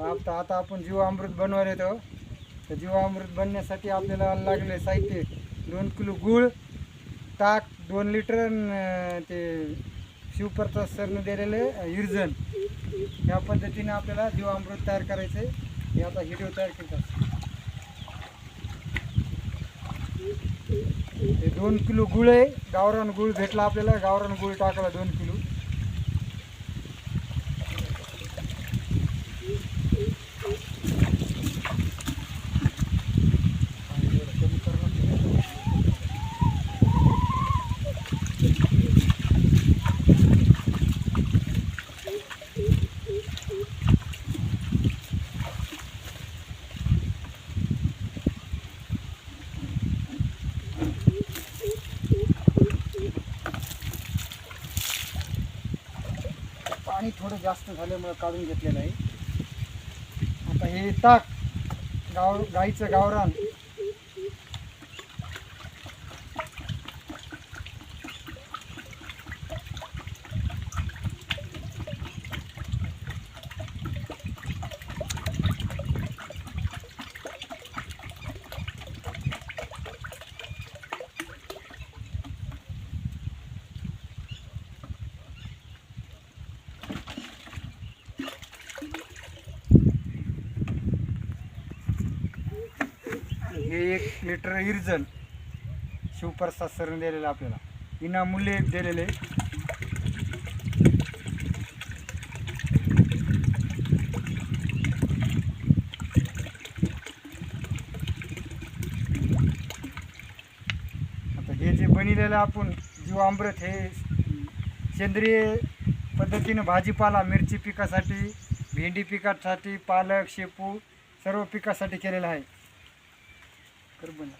आता आपण जीवामृत बनवायला येतो. तर जीवामृत बनण्यासाठी आपल्याला लागले साहित्य 2 किलो गूळ, ताक 2 लिटर, ते शिवप्रसाद सरने दिलेले इर्जन. ह्या पद्धतीने आपल्याला जीवामृत तयार करायचं आहे. हे आता व्हिडिओ तयार करतात. हे 2 किलो गूळ आहे. गावरान गूळ भेटला आपल्याला. गावरान गूळ टाकला 2 किलो. पाणी थोडं जास्त झाल्यामुळे काढून घेतलेलं आहे. आता हे ताक गाईचं गावरान. हे 1 लिटर इर्जन शिवप्रसाद सरने दिलेलं आपल्याला विनामूल्य दिलेले. आता हे जे बनलेलं आपण जीवामृत हे सेंद्रिय पद्धतीने भाजीपाला, मिरची पिकासाठी, भेंडी पिकासाठी, पालक, शेपू सर्व पिकासाठी केलेलं आहे. कर बंद.